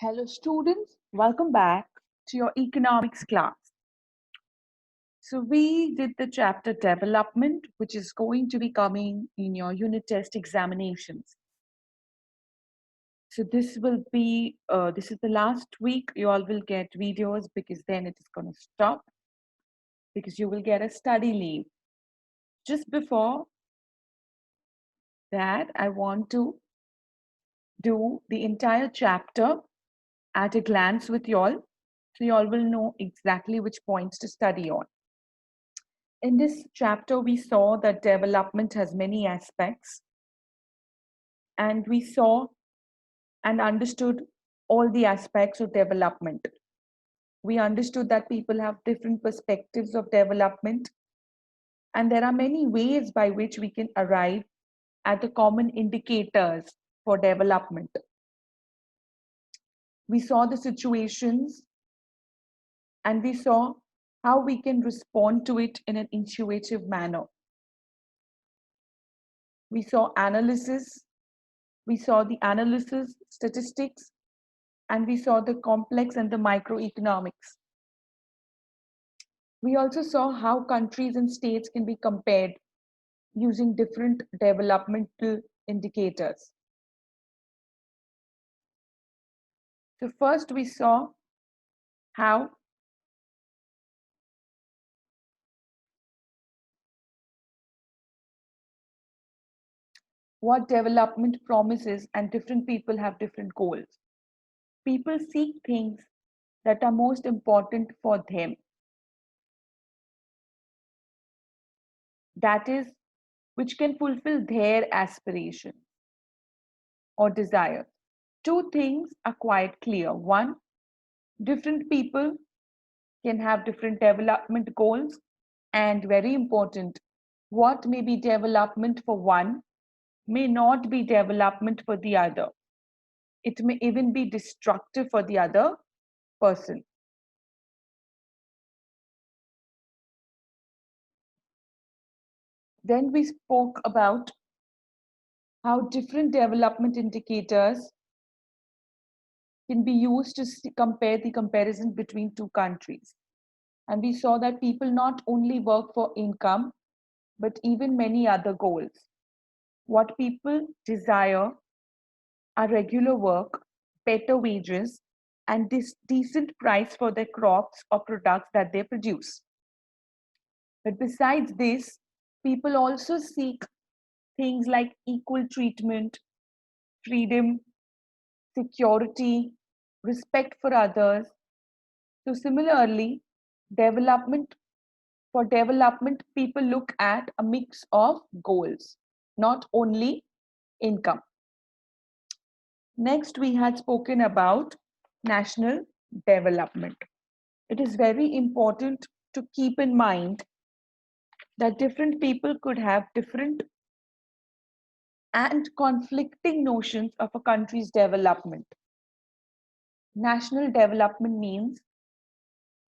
Hello students, welcome back to your economics class. So we did the chapter development, which is going to be coming in your unit test examinations. So this is the last week you all will get videos because then it is going to stop because you will get a study leave. Just before that, I want to do the entire chapter at a glance with y'all so you all will know exactly which points to study on. In this chapter, we saw that development has many aspects, and we saw and understood all the aspects of development. We understood that people have different perspectives of development, and there are many ways by which we can arrive at the common indicators for development. We saw the situations and we saw how we can respond to it in an intuitive manner. We saw analysis, we saw the analysis, statistics, and we saw the complex and the microeconomics. We also saw how countries and states can be compared using different developmental indicators. So first we saw how what development promises and different people have different goals. People seek things that are most important for them. That is, which can fulfill their aspiration or desire. Two things are quite clear. One, different people can have different development goals, and very important, what may be development for one may not be development for the other. It may even be destructive for the other person. Then we spoke about how different development indicators can be used to compare the comparison between two countries. And we saw that people not only work for income, but even many other goals. What people desire are regular work, better wages, and this decent price for their crops or products that they produce. But besides this, people also seek things like equal treatment, freedom, security, respect for others. So similarly, development for development, people look at a mix of goals, not only income. Next, we had spoken about national development. It is very important to keep in mind that different people could have different and conflicting notions of a country's development. National development means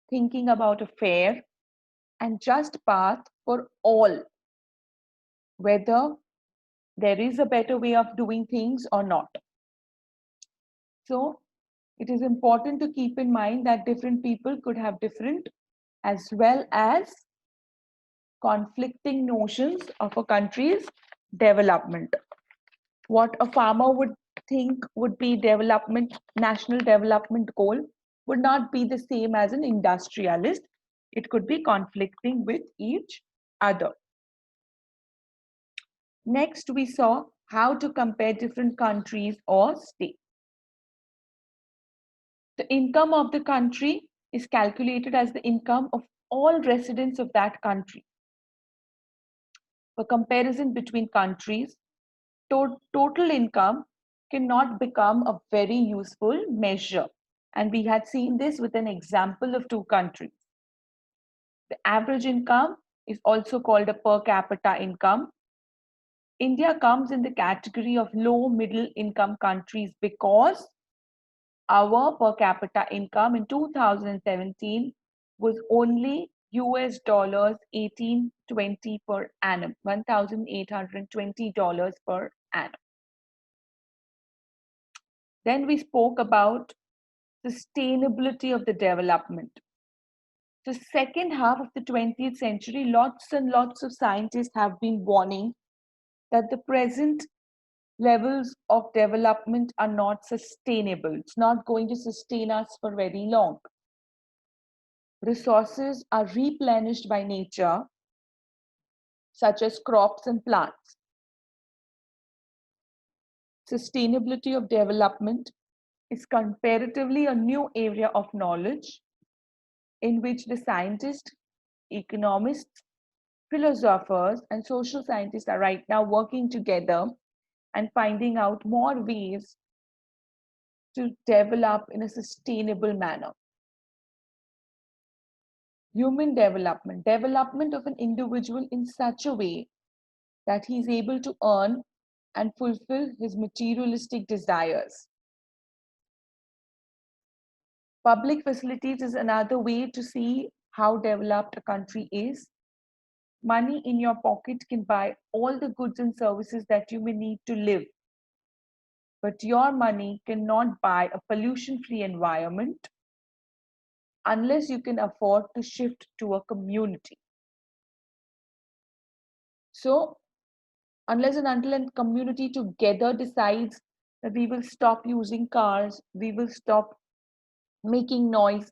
thinking about a fair and just path for all, whether there is a better way of doing things or not. So, it is important to keep in mind that different people could have different as well as conflicting notions of a country's development. What a farmer would think would be development, national development goal would not be the same as an industrialist. It could be conflicting with each other. Next, we saw how to compare different countries or states. The income of the country is calculated as the income of all residents of that country. For comparison between countries, total income cannot become a very useful measure. And we had seen this with an example of two countries. The average income is also called a per capita income. India comes in the category of low middle income countries because our per capita income in 2017 was only US dollars 1820 per annum, $1,820 per annum. Then we spoke about sustainability of the development. The second half of the 20th century, lots and lots of scientists have been warning that the present levels of development are not sustainable. It's not going to sustain us for very long. Resources are replenished by nature, such as crops and plants. Sustainability of development is comparatively a new area of knowledge in which the scientists, economists, philosophers, and social scientists are right now working together and finding out more ways to develop in a sustainable manner. Human development, development of an individual in such a way that he's able to earn and fulfill his materialistic desires. Public facilities is another way to see how developed a country is. Money in your pocket can buy all the goods and services that you may need to live. But your money cannot buy a pollution-free environment unless you can afford to shift to a community. So, unless and until a community together decides that we will stop using cars, we will stop making noise,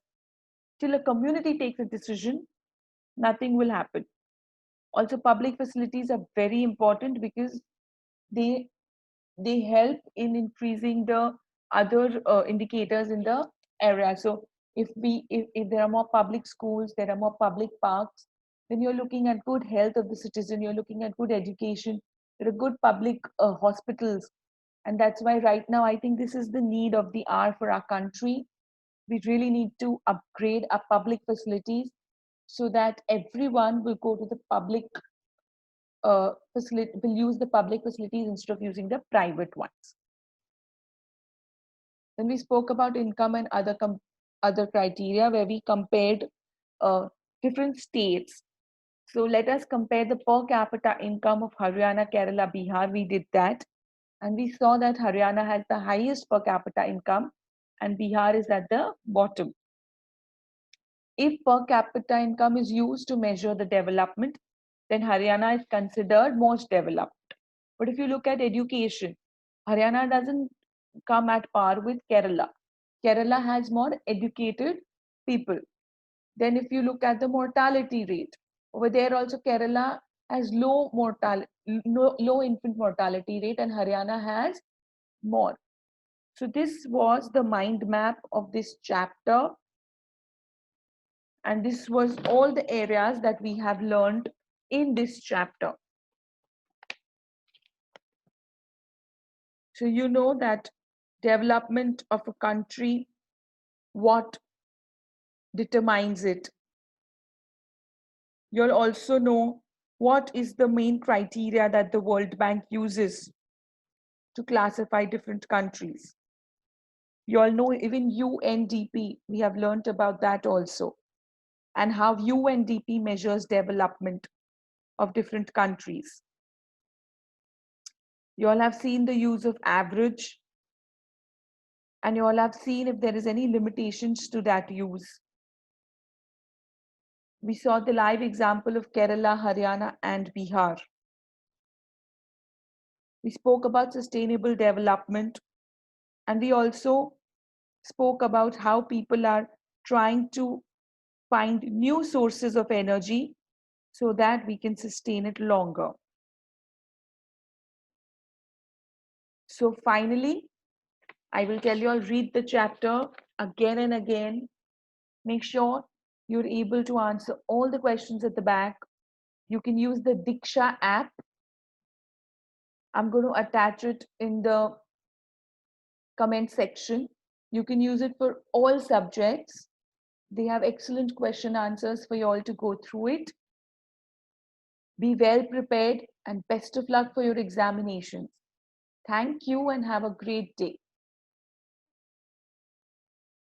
till a community takes a decision, nothing will happen. Also, public facilities are very important because they they help in increasing the other indicators in the area. So if there are more public schools, there are more public parks, then you're looking at good health of the citizen, you're looking at good education, there are good public hospitals. And that's why right now I think this is the need of the hour for our country. We really need to upgrade our public facilities so that everyone will go to the public facility, will use the public facilities instead of using the private ones. Then we spoke about income and other criteria where we compared different states. So let us compare the per capita income of Haryana, Kerala, Bihar. We did that. And we saw that Haryana has the highest per capita income and Bihar is at the bottom. If per capita income is used to measure the development, then Haryana is considered most developed. But if you look at education, Haryana doesn't come at par with Kerala. Kerala has more educated people. Then if you look at the mortality rate, over there also Kerala has low infant mortality rate and Haryana has more. So this was the mind map of this chapter. And this was all the areas that we have learned in this chapter. So you know that development of a country, what determines it. You'll also know what is the main criteria that the World Bank uses to classify different countries. You all know even UNDP, we have learned about that also, and how UNDP measures development of different countries. You all have seen the use of average, and you all have seen if there is any limitations to that use. We saw the live example of Kerala, Haryana, and Bihar. We spoke about sustainable development, and we also spoke about how people are trying to find new sources of energy so that we can sustain it longer. So finally, I will tell you all, read the chapter again and again. Make sure you're able to answer all the questions at the back. You can use the Diksha app. I'm going to attach it in the comment section. You can use it for all subjects. They have excellent question answers for you all to go through it. Be well prepared and best of luck for your examinations. Thank you and have a great day.